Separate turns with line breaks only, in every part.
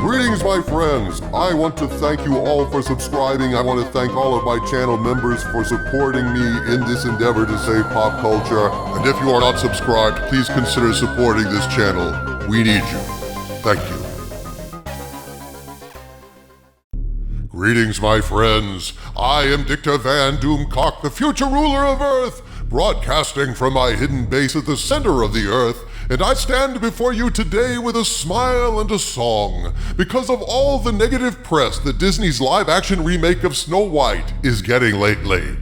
Greetings, my friends. I want to thank you all for subscribing. I want to thank all of my channel members for supporting me in this endeavor to save pop culture. And if you are not subscribed, please consider supporting this channel. We need you. Thank you. Greetings, my friends. I am Dicta Van Doomcock, the future ruler of Earth, broadcasting from my hidden base at the center of the Earth. And I stand before you today with a smile and a song because of all the negative press that Disney's live-action remake of Snow White is getting lately.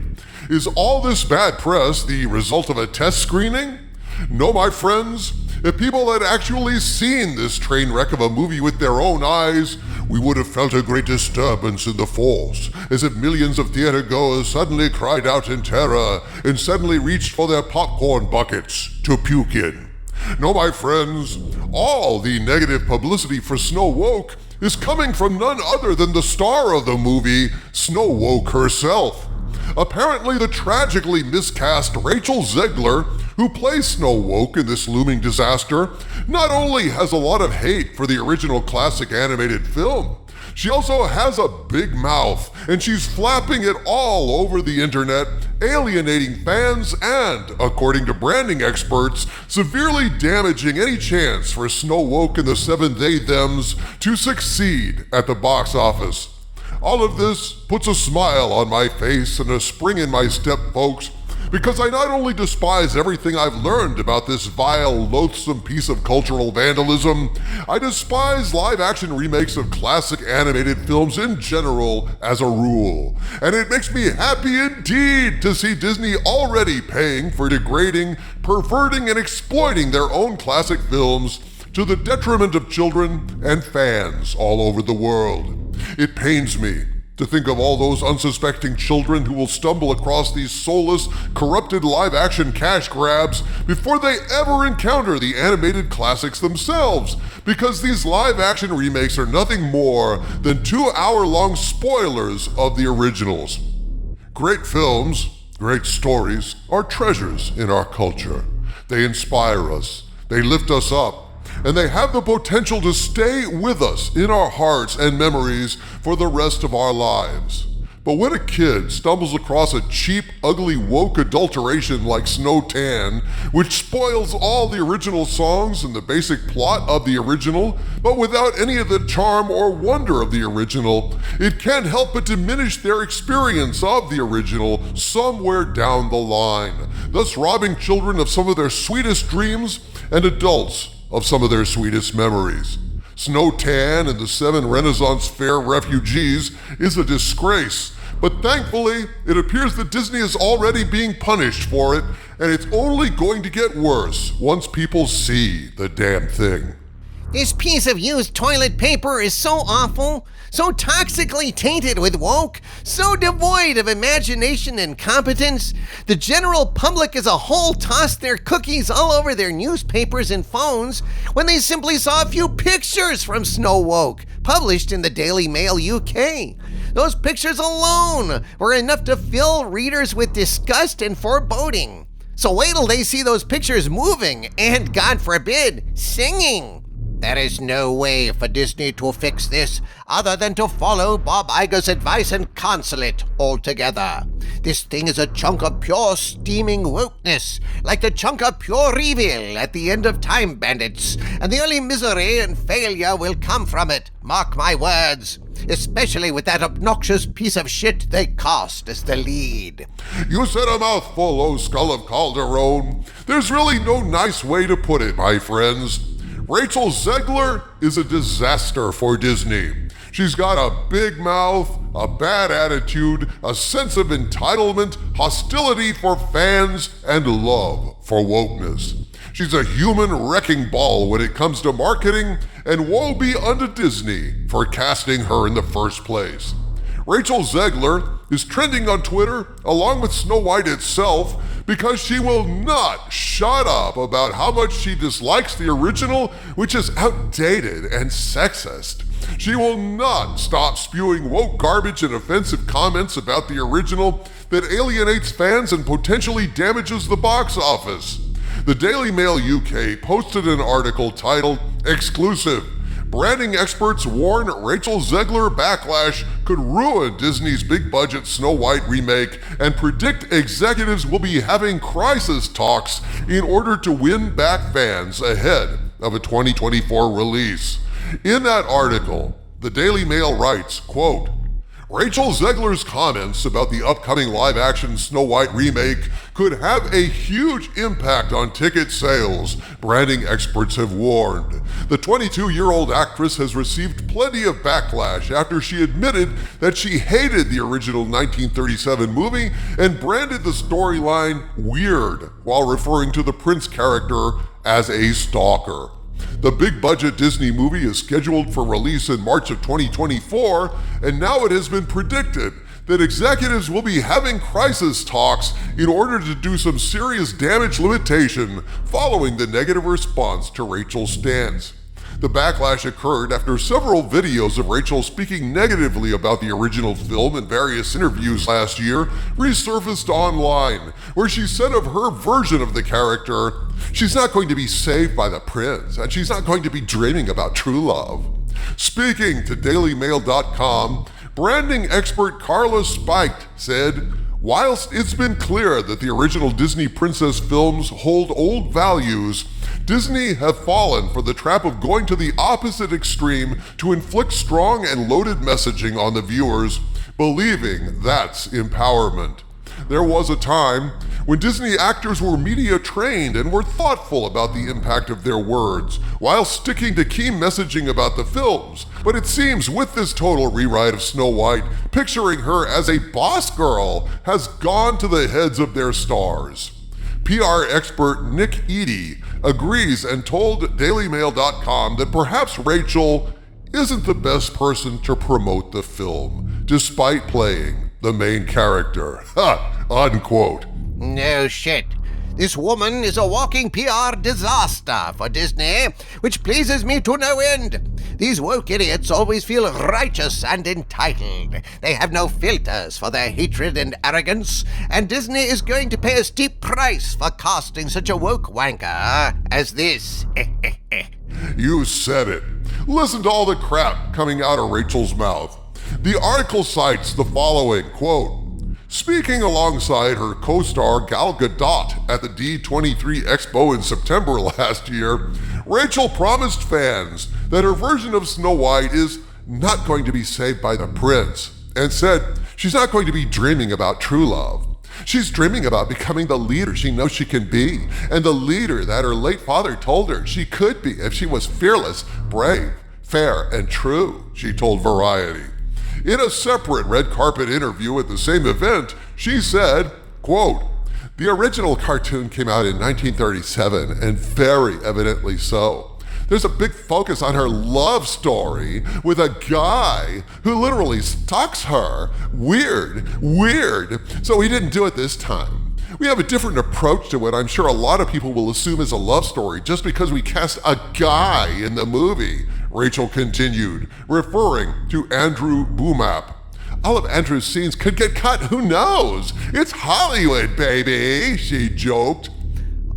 Is all this bad press the result of a test screening? No, my friends. If people had actually seen this train wreck of a movie with their own eyes, we would have felt a great disturbance in the force, as if millions of theater-goers suddenly cried out in terror and suddenly reached for their popcorn buckets to puke in. No, my friends, all the negative publicity for Snow Woke is coming from none other than the star of the movie, Snow Woke herself. Apparently, the tragically miscast Rachel Zegler, who plays Snow Woke in this looming disaster, not only has a lot of hate for the original classic animated film, she also has a big mouth, and she's flapping it all over the internet, alienating fans and, according to branding experts, severely damaging any chance for Snow Woke and the Seven They-Thems to succeed at the box office. All of this puts a smile on my face and a spring in my step, folks, because I not only despise everything I've learned about this vile, loathsome piece of cultural vandalism, I despise live-action remakes of classic animated films in general as a rule. And it makes me happy indeed to see Disney already paying for degrading, perverting, and exploiting their own classic films to the detriment of children and fans all over the world. It pains me to think of all those unsuspecting children who will stumble across these soulless, corrupted live-action cash grabs before they ever encounter the animated classics themselves, because these live-action remakes are nothing more than 2-hour-long spoilers of the originals. Great films, great stories, are treasures in our culture. They inspire us, they lift us up, and they have the potential to stay with us in our hearts and memories for the rest of our lives. But when a kid stumbles across a cheap, ugly, woke adulteration like Snow Tan, which spoils all the original songs and the basic plot of the original, but without any of the charm or wonder of the original, it can't help but diminish their experience of the original somewhere down the line, thus robbing children of some of their sweetest dreams and adults of some of their sweetest memories. Snow Tan and the 7 Renaissance Fair refugees is a disgrace, but thankfully, it appears that Disney is already being punished for it, and it's only going to get worse once people see the damn thing.
This piece of used toilet paper is so awful, so toxically tainted with woke, so devoid of imagination and competence. The general public as a whole tossed their cookies all over their newspapers and phones when they simply saw a few pictures from Snow Woke, published in the Daily Mail UK. Those pictures alone were enough to fill readers with disgust and foreboding. So wait till they see those pictures moving and, God forbid, singing. There is no way for Disney to fix this other than to follow Bob Iger's advice and cancel it altogether. This thing is a chunk of pure steaming wokeness, like the chunk of pure revel at the end of Time Bandits, and the only misery and failure will come from it, mark my words, especially with that obnoxious piece of shit they cast as the lead.
You said a mouthful, O Skull of Calderon. There's really no nice way to put it, my friends. Rachel Zegler is a disaster for Disney. She's got a big mouth, a bad attitude, a sense of entitlement, hostility for fans, and love for wokeness. She's a human wrecking ball when it comes to marketing, and woe be unto Disney for casting her in the first place. Rachel Zegler is trending on Twitter along with Snow White itself because she will not shut up about how much she dislikes the original, which is outdated and sexist. She will not stop spewing woke garbage and offensive comments about the original that alienates fans and potentially damages the box office. The Daily Mail UK posted an article titled "Exclusive: Branding experts warn Rachel Zegler backlash could ruin Disney's big-budget Snow White remake and predict executives will be having crisis talks in order to win back fans ahead of a 2024 release. In that article, the Daily Mail writes, quote, Rachel Zegler's comments about the upcoming live-action Snow White remake could have a huge impact on ticket sales, branding experts have warned. The 22-year-old actress has received plenty of backlash after she admitted that she hated the original 1937 movie and branded the storyline weird while referring to the prince character as a stalker. The big-budget Disney movie is scheduled for release in March of 2024, and now it has been predicted that executives will be having crisis talks in order to do some serious damage limitation following the negative response to Rachel's stance. The backlash occurred after several videos of Rachel speaking negatively about the original film in various interviews last year resurfaced online, where she said of her version of the character, she's not going to be saved by the prince, and she's not going to be dreaming about true love. Speaking to DailyMail.com, branding expert Carla Spiked said, whilst it's been clear that the original Disney princess films hold old values, Disney have fallen for the trap of going to the opposite extreme to inflict strong and loaded messaging on the viewers, believing that's empowerment. There was a time when Disney actors were media trained and were thoughtful about the impact of their words, while sticking to key messaging about the films. But it seems with this total rewrite of Snow White, picturing her as a boss girl has gone to the heads of their stars. PR expert Nick Eady agrees and told DailyMail.com that perhaps Rachel isn't the best person to promote the film, despite playing the main character. Ha! Unquote.
No shit. This woman is a walking PR disaster for Disney, which pleases me to no end. These woke idiots always feel righteous and entitled. They have no filters for their hatred and arrogance, and Disney is going to pay a steep price for casting such a woke wanker as this.
You said it. Listen to all the crap coming out of Rachel's mouth. The article cites the following, quote, speaking alongside her co-star Gal Gadot at the D23 Expo in September last year, Rachel promised fans that her version of Snow White is not going to be saved by the prince, and said she's not going to be dreaming about true love. She's dreaming about becoming the leader she knows she can be, and the leader that her late father told her she could be if she was fearless, brave, fair, and true, she told Variety. In a separate red carpet interview at the same event, she said, quote, the original cartoon came out in 1937, and very evidently so. There's a big focus on her love story with a guy who literally stalks her. Weird. So we didn't do it this time. We have a different approach to it. I'm sure a lot of people will assume it's a love story just because we cast a guy in the movie, Rachel continued, referring to Andrew Boomap. All of Andrew's scenes could get cut, who knows? It's Hollywood, baby, she joked.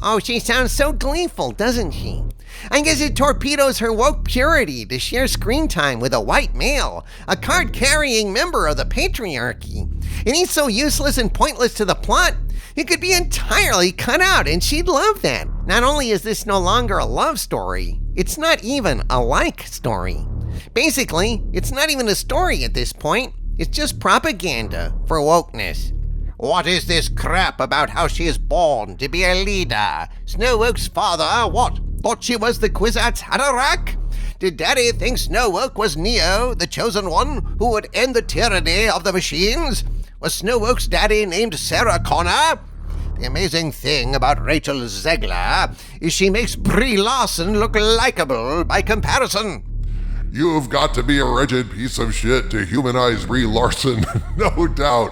Oh, she sounds so gleeful, doesn't she? I guess it torpedoes her woke purity to share screen time with a white male, a card-carrying member of the patriarchy. And he's so useless and pointless to the plot, it could be entirely cut out, and she'd love that. Not only is this no longer a love story, it's not even a like story. Basically, it's not even a story at this point. It's just propaganda for wokeness. What is this crap about how she is born to be a leader? Snowwoke's father, what? Thought she was the Kwisatz Haderach? Did Daddy think Snowwoke was Neo, the chosen one, who would end the tyranny of the machines? Was Snowwoke's daddy named Sarah Connor? The amazing thing about Rachel Zegler is she makes Brie Larson look likable by comparison.
You've got to be a wretched piece of shit to humanize Brie Larson, no doubt.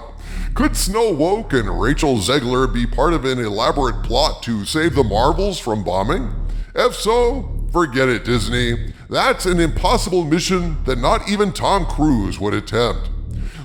Could Snowwoke and Rachel Zegler be part of an elaborate plot to save the Marvels from bombing? If so, forget it, Disney. That's an impossible mission that not even Tom Cruise would attempt.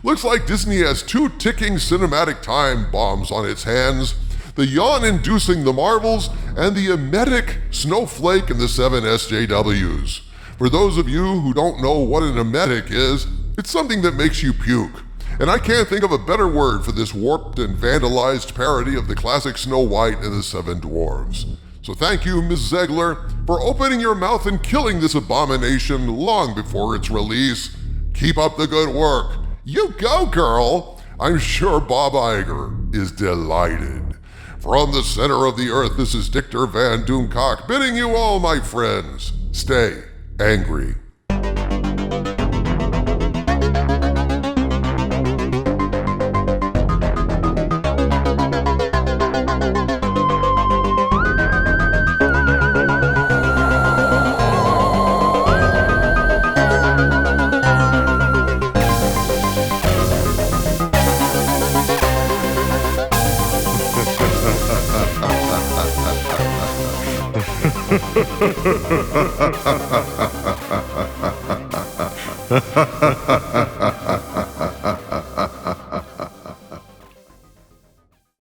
Looks like Disney has two ticking cinematic time bombs on its hands. The yawn-inducing The Marvels and the emetic Snowflake and the 7 SJWs. For those of you who don't know what an emetic is, it's something that makes you puke. And I can't think of a better word for this warped and vandalized parody of the classic Snow White and the Seven Dwarves. So thank you, Ms. Zegler, for opening your mouth and killing this abomination long before its release. Keep up the good work. You go, girl! I'm sure Bob Iger is delighted. From the center of the earth, this is Dictor Van Doomcock bidding you all, my friends, stay angry. Ha ha ha ha ha ha.